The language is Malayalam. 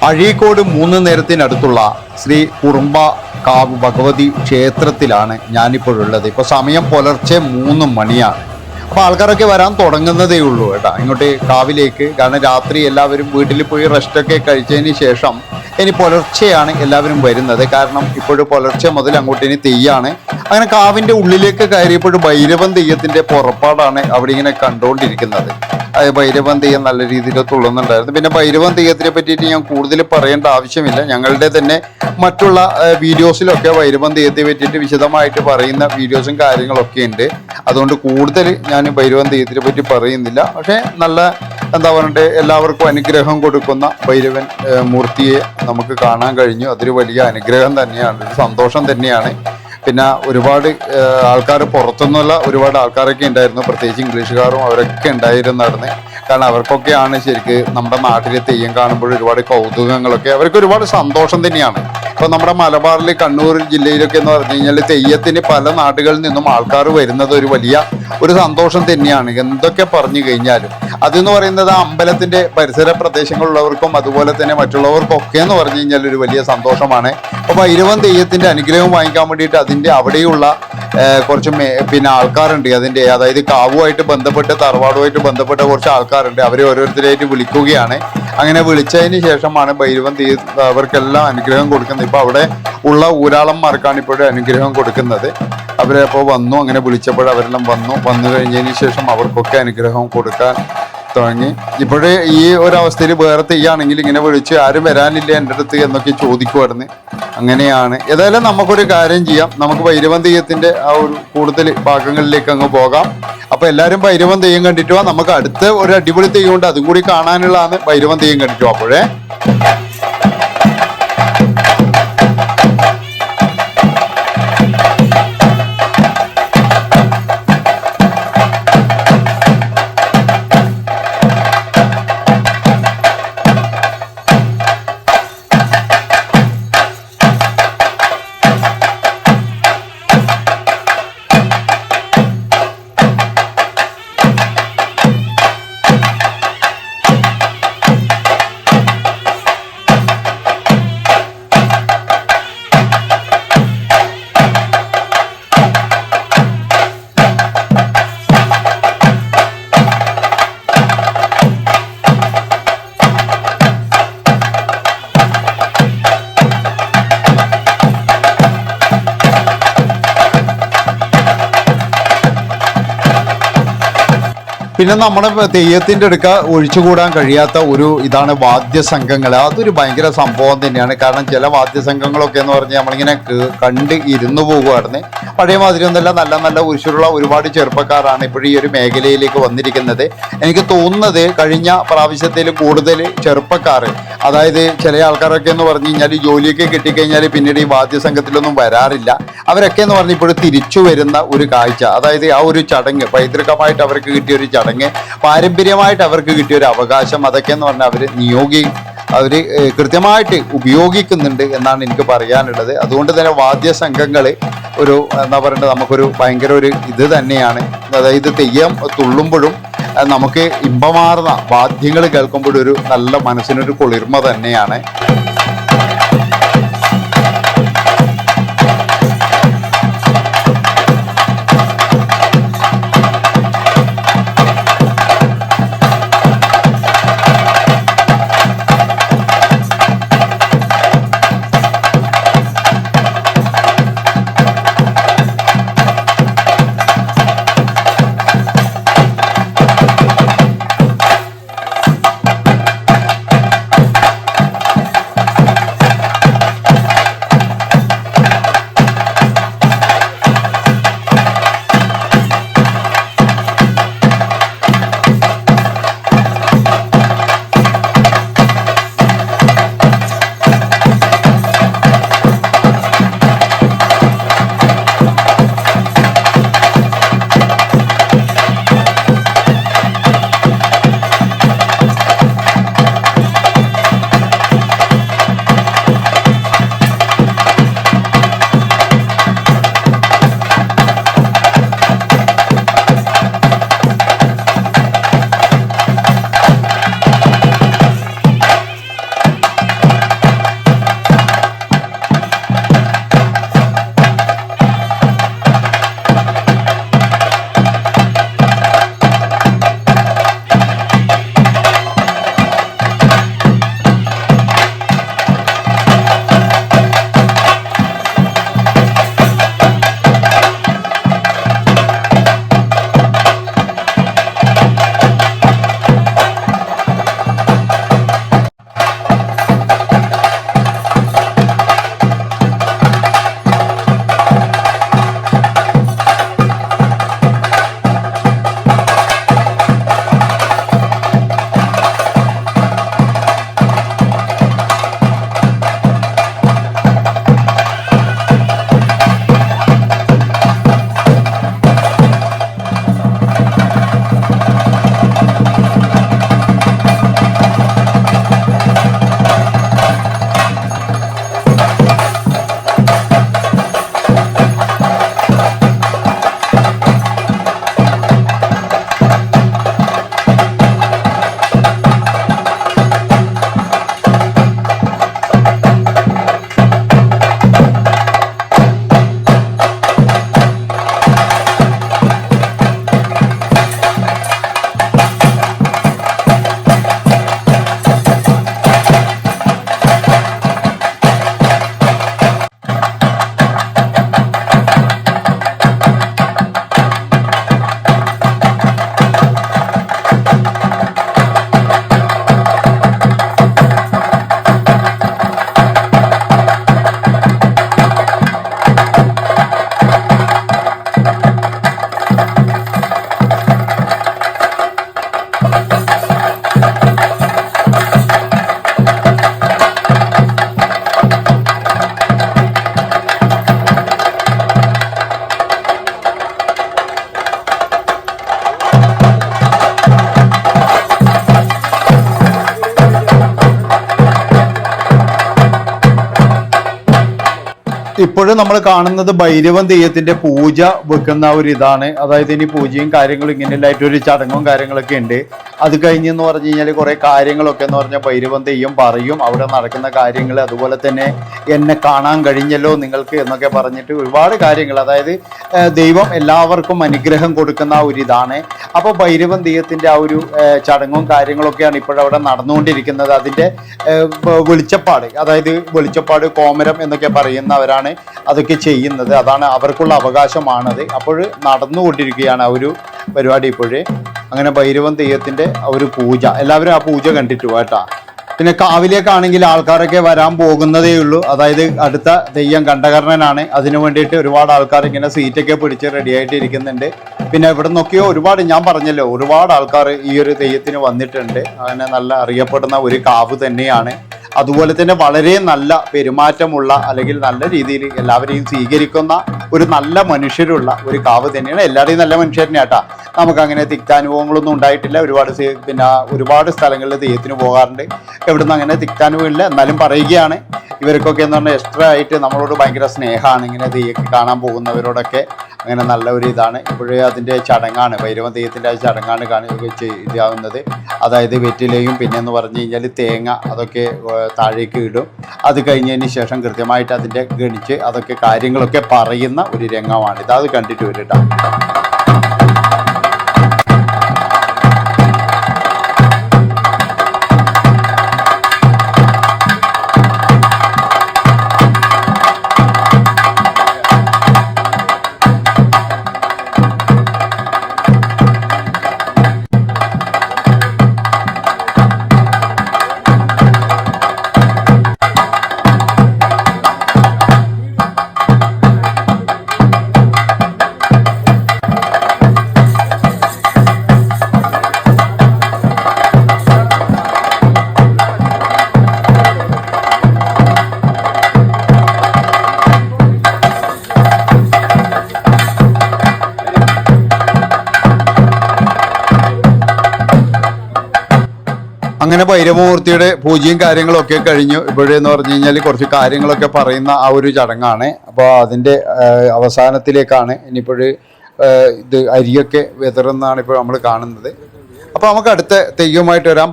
അഴീക്കോട് 3 നേരത്തിനടുത്തുള്ള ശ്രീ കുറുമ്പ കാവ് ഭഗവതി ക്ഷേത്രത്തിലാണ് ഞാനിപ്പോഴുള്ളത്. ഇപ്പോൾ സമയം പുലർച്ചെ 3 മണിയാണ്. അപ്പോൾ ആൾക്കാരൊക്കെ വരാൻ തുടങ്ങുന്നതേ ഉള്ളൂ കേട്ടോ ഇങ്ങോട്ട് കാവിലേക്ക്. കാരണം രാത്രി എല്ലാവരും വീട്ടിൽ പോയി റെസ്റ്റൊക്കെ കഴിച്ചതിന് ശേഷം ഇനി പുലർച്ചെയാണ് എല്ലാവരും വരുന്നത്. കാരണം ഇപ്പോഴും പുലർച്ചെ മുതൽ അങ്ങോട്ട് ഇനി തെയ്യാണ്. അങ്ങനെ കാവിൻ്റെ ഉള്ളിലേക്ക് കയറിയപ്പോഴും ഭൈരവൻ തെയ്യത്തിൻ്റെ പുറപ്പാടാണ് അവിടെ ഇങ്ങനെ കണ്ടുകൊണ്ടിരിക്കുന്നത്. ഭൈരവൻ തെയ്യം നല്ല രീതിയിൽ തുള്ളുന്നുണ്ടായിരുന്നു. പിന്നെ ഭൈരവൻ തെയ്യത്തിനെ പറ്റിയിട്ട് ഞാൻ കൂടുതൽ പറയേണ്ട ആവശ്യമില്ല. ഞങ്ങളുടെ തന്നെ മറ്റുള്ള വീഡിയോസിലൊക്കെ ഭൈരവൻ തെയ്യത്തെ പറ്റിയിട്ട് വിശദമായിട്ട് പറയുന്ന വീഡിയോസും കാര്യങ്ങളൊക്കെ ഉണ്ട്. അതുകൊണ്ട് കൂടുതൽ ഞാൻ ഭൈരവൻ തെയ്യത്തിനെ പറ്റി പറയുന്നില്ല. പക്ഷേ നല്ല എന്താ പറഞ്ഞിട്ട് എല്ലാവർക്കും അനുഗ്രഹം കൊടുക്കുന്ന ഭൈരവൻ മൂർത്തിയെ നമുക്ക് കാണാൻ കഴിഞ്ഞു. അതൊരു വലിയ അനുഗ്രഹം തന്നെയാണ്, ഒരു സന്തോഷം തന്നെയാണ്. പിന്നെ ഒരുപാട് ആൾക്കാർ പുറത്തുനിന്നുള്ള ഒരുപാട് ആൾക്കാരൊക്കെ ഉണ്ടായിരുന്നു, പ്രത്യേകിച്ച് ഇംഗ്ലീഷുകാരും അവരൊക്കെ ഉണ്ടായിരുന്നായിരുന്നു. കാരണം അവർക്കൊക്കെയാണ് ശരിക്ക് നമ്മുടെ നാട്ടിലെ തെയ്യം കാണുമ്പോൾ ഒരുപാട് കൗതുകങ്ങളൊക്കെ, അവർക്ക് ഒരുപാട് സന്തോഷം തന്നെയാണ്. ഇപ്പോൾ നമ്മുടെ മലബാറിൽ കണ്ണൂർ ജില്ലയിലൊക്കെ എന്ന് പറഞ്ഞു കഴിഞ്ഞാൽ തെയ്യത്തിന് പല നാടുകളിൽ നിന്നും ആൾക്കാർ വരുന്നത് ഒരു വലിയ ഒരു സന്തോഷം തന്നെയാണ്. എന്തൊക്കെ പറഞ്ഞു കഴിഞ്ഞാലും അതെന്ന് പറയുന്നത് അമ്പലത്തിൻ്റെ പരിസര പ്രദേശങ്ങളിലുള്ളവർക്കും അതുപോലെ തന്നെ മറ്റുള്ളവർക്കൊക്കെ എന്ന് പറഞ്ഞു കഴിഞ്ഞാൽ ഒരു വലിയ സന്തോഷമാണ്. അപ്പോൾ ഭൈരവൻ തെയ്യത്തിൻ്റെ അനുഗ്രഹം വാങ്ങിക്കാൻ വേണ്ടിയിട്ട് അതിൻ്റെ അവിടെയുള്ള കുറച്ച് പിന്നെ ആൾക്കാരുണ്ട്. അതിൻ്റെ അതായത് കാവുമായിട്ട് ബന്ധപ്പെട്ട് തറവാടുമായിട്ട് ബന്ധപ്പെട്ട കുറച്ച് ആൾക്കാരുണ്ട്. അവരെ ഓരോരുത്തരായിട്ട് വിളിക്കുകയാണ്. അങ്ങനെ വിളിച്ചതിന് ശേഷമാണ് ഭൈരവൻ തെയ്യ അവർക്കെല്ലാം അനുഗ്രഹം കൊടുക്കുന്നത്. ഇപ്പോൾ അവിടെ ഉള്ള ഊരാളന്മാർക്കാണ് ഇപ്പോഴും അനുഗ്രഹം കൊടുക്കുന്നത്. അവരെ അപ്പോൾ വന്നു, അങ്ങനെ വിളിച്ചപ്പോൾ അവരെല്ലാം വന്നു കഴിഞ്ഞതിന് ശേഷം അവർക്കൊക്കെ അനുഗ്രഹം കൊടുക്കാൻ തുടങ്ങി. ഇപ്പോഴേ ഈ ഒരവസ്ഥയിൽ വേറെ തെയ്യാണെങ്കിൽ ഇങ്ങനെ വിളിച്ച് ആരും വരാനില്ല എൻ്റെ അടുത്ത് എന്നൊക്കെ ചോദിക്കുമായിരുന്നു. അങ്ങനെയാണ്. ഏതായാലും നമുക്കൊരു കാര്യം ചെയ്യാം, നമുക്ക് ഭൈരവൻ തെയ്യത്തിൻ്റെ ആ ഒരു കൂടുതൽ ഭാഗങ്ങളിലേക്ക് അങ്ങ് പോകാം. അപ്പോൾ എല്ലാവരും ഭൈരവൻ തെയ്യം കണ്ടിട്ട് പോവാം. നമുക്ക് അടുത്ത ഒരു അടിപൊളി തെയ്യം ഉണ്ട്, അതും കൂടി കാണാനുള്ളതാണ്. ഭൈരവൻ തെയ്യം കണ്ടിട്ട് പോവാം. അപ്പോഴേ പിന്നെ നമ്മുടെ തെയ്യത്തിൻ്റെ അടുക്ക ഒഴിച്ചുകൂടാൻ കഴിയാത്ത ഒരു ഇതാണ് വാദ്യസംഘങ്ങൾ. അതൊരു ഭയങ്കര സംഭവം തന്നെയാണ്. കാരണം ചില വാദ്യസംഘങ്ങളൊക്കെ എന്ന് പറഞ്ഞാൽ നമ്മളിങ്ങനെ കണ്ട് ഇരുന്നു പോകുമായിരുന്നു. പഴയ മാതിരി ഒന്നല്ല, നല്ല നല്ല ഉരുശുള്ള ഒരുപാട് ചെറുപ്പക്കാരാണ് ഇപ്പോഴും ഈ ഒരു മേഖലയിലേക്ക് വന്നിരിക്കുന്നത്. എനിക്ക് തോന്നുന്നത് കഴിഞ്ഞ പ്രാവശ്യത്തിൽ കൂടുതൽ ചെറുപ്പക്കാർ, അതായത് ചില ആൾക്കാരൊക്കെ എന്ന് പറഞ്ഞു കഴിഞ്ഞാൽ ജോലിയൊക്കെ കിട്ടിക്കഴിഞ്ഞാൽ പിന്നീട് ഈ വാദ്യസംഘത്തിലൊന്നും വരാറില്ല. അവരൊക്കെ എന്ന് പറഞ്ഞാൽ ഇപ്പോഴും തിരിച്ചു വരുന്ന ഒരു കാഴ്ച, അതായത് ആ ഒരു ചടങ്ങ് പൈതൃകമായിട്ട് അവർക്ക് കിട്ടിയ ഒരു ചടങ്ങ്, പാരമ്പര്യമായിട്ട് അവർക്ക് കിട്ടിയ ഒരു അവകാശം, അതൊക്കെ എന്ന് പറഞ്ഞാൽ അവർ കൃത്യമായിട്ട് ഉപയോഗിക്കുന്നുണ്ട് എന്നാണ് എനിക്ക് പറയാനുള്ളത്. അതുകൊണ്ട് തന്നെ വാദ്യസംഘങ്ങൾ ഒരു എന്താ പറയേണ്ടത്, നമുക്കൊരു ഭയങ്കര ഒരു ഇത് തന്നെയാണ്. അതായത് തെയ്യം തുള്ളുമ്പോഴും നമുക്ക് ഇമ്പമാർന്ന വാദ്യങ്ങൾ കേൾക്കുമ്പോഴൊരു നല്ല മനസ്സിനൊരു കുളിർമ തന്നെയാണ്. ഇപ്പോഴും നമ്മൾ കാണുന്നത് ഭൈരവൻ തെയ്യത്തിന്റെ പൂജ വെക്കുന്ന ഒരു ഇതാണ്. അതായത് ഇനി പൂജയും കാര്യങ്ങളും ഇങ്ങനെയുള്ളതായിട്ടൊരു ചടങ്ങും കാര്യങ്ങളൊക്കെ ഉണ്ട്. അത് കഴിഞ്ഞെന്ന് പറഞ്ഞു കഴിഞ്ഞാൽ കുറേ കാര്യങ്ങളൊക്കെ എന്ന് പറഞ്ഞാൽ ഭൈരവൻ തെയ്യം പറയും, അവിടെ നടക്കുന്ന കാര്യങ്ങൾ, അതുപോലെ തന്നെ എന്നെ കാണാൻ കഴിഞ്ഞല്ലോ നിങ്ങൾക്ക് എന്നൊക്കെ പറഞ്ഞിട്ട് ഒരുപാട് കാര്യങ്ങൾ. അതായത് ദൈവം എല്ലാവർക്കും അനുഗ്രഹം കൊടുക്കുന്ന ഒരു ഇതാണ്. അപ്പോൾ ഭൈരവൻ തെയ്യത്തിന്റെ ആ ഒരു ചടങ്ങും കാര്യങ്ങളൊക്കെയാണ് ഇപ്പോഴവിടെ നടന്നുകൊണ്ടിരിക്കുന്നത്. അതിൻ്റെ വെളിച്ചപ്പാട്, അതായത് വെളിച്ചപ്പാട് കോമരം എന്നൊക്കെ പറയുന്നവരാണ് അതൊക്കെ ചെയ്യുന്നത്. അതാണ് അവർക്കുള്ള അവകാശമാണത്. അപ്പോൾ നടന്നുകൊണ്ടിരിക്കുകയാണ് ആ ഒരു പരിപാടി ഇപ്പോഴേ. അങ്ങനെ ഭൈരവൻ തെയ്യത്തിന്റെ ഒരു പൂജ, എല്ലാവരും ആ പൂജ കണ്ടിട്ടു കേട്ടാ. പിന്നെ കാവിലേക്കാണെങ്കിൽ ആൾക്കാരൊക്കെ വരാൻ പോകുന്നതേ ഉള്ളൂ. അതായത് അടുത്ത തെയ്യം കണ്ഠകർണനാണ്. അതിനു വേണ്ടിയിട്ട് ഒരുപാട് ആൾക്കാർ ഇങ്ങനെ സീറ്റൊക്കെ പിടിച്ച് റെഡി ആയിട്ട് ഇരിക്കുന്നുണ്ട്. പിന്നെ ഇവിടെ നോക്കിയോ ഒരുപാട്, ഞാൻ പറഞ്ഞല്ലോ, ഒരുപാട് ആൾക്കാർ ഈ ഒരു തെയ്യത്തിന് വന്നിട്ടുണ്ട്. അങ്ങനെ നല്ല അറിയപ്പെടുന്ന ഒരു കാവ് തന്നെയാണ്. അതുപോലെ തന്നെ വളരെ നല്ല പെരുമാറ്റമുള്ള, അല്ലെങ്കിൽ നല്ല രീതിയിൽ എല്ലാവരെയും സ്വീകരിക്കുന്ന ഒരു നല്ല മനുഷ്യരുള്ള ഒരു കാവ് തന്നെയാണ്. എല്ലാവരെയും നല്ല മനുഷ്യർ തന്നെയാട്ടാ. നമുക്കങ്ങനെ തിക്താനുഭവങ്ങളൊന്നും ഉണ്ടായിട്ടില്ല. ഒരുപാട് സ്ഥലങ്ങളിൽ തെയ്യത്തിന് പോകാറുണ്ട്. എവിടുന്ന് അങ്ങനെ തിക്താനുഭവമില്ല. എന്നാലും പറയുകയാണ്, ഇവർക്കൊക്കെ എന്ന് പറഞ്ഞാൽ എക്സ്ട്രാ ആയിട്ട് നമ്മളോട് ഭയങ്കര സ്നേഹമാണ്. ഇങ്ങനെ തെയ്യം കാണാൻ പോകുന്നവരോടൊക്കെ അങ്ങനെ നല്ല ഒരു ഇതാണ്. ഇപ്പോഴേ അതിൻ്റെ ചടങ്ങാണ്, ഭൈരവൻ തെയ്യത്തിൻ്റെ ആ ചടങ്ങാണ് ഇതാവുന്നത്. അതായത് വെറ്റിലയും പിന്നെന്ന് പറഞ്ഞു കഴിഞ്ഞാൽ തേങ്ങ അതൊക്കെ താഴേക്ക് ഇടും. അത് കഴിഞ്ഞതിന് ശേഷം കൃത്യമായിട്ട് അതിൻ്റെ ഗണിച്ച് അതൊക്കെ കാര്യങ്ങളൊക്കെ പറയുന്ന ഒരു രംഗമാണ് ഇത്. അത് കണ്ടിട്ട് വരട്ടാ. അങ്ങനെ ഭൈരവമൂർത്തിയുടെ പൂജയും കാര്യങ്ങളും ഒക്കെ കഴിഞ്ഞു. ഇപ്പോഴെന്ന് പറഞ്ഞു കഴിഞ്ഞാൽ കുറച്ച് കാര്യങ്ങളൊക്കെ പറയുന്ന ആ ഒരു ചടങ്ങാണ്. അപ്പോൾ അതിൻ്റെ അവസാനത്തിലേക്കാണ് ഇനിയിപ്പോൾ ഇത് അരിയൊക്കെ വിതറുന്നതാണ് ഇപ്പോൾ നമ്മൾ കാണുന്നത്. അപ്പോൾ നമുക്ക് അടുത്ത തെയ്യവുമായിട്ട് വരാം.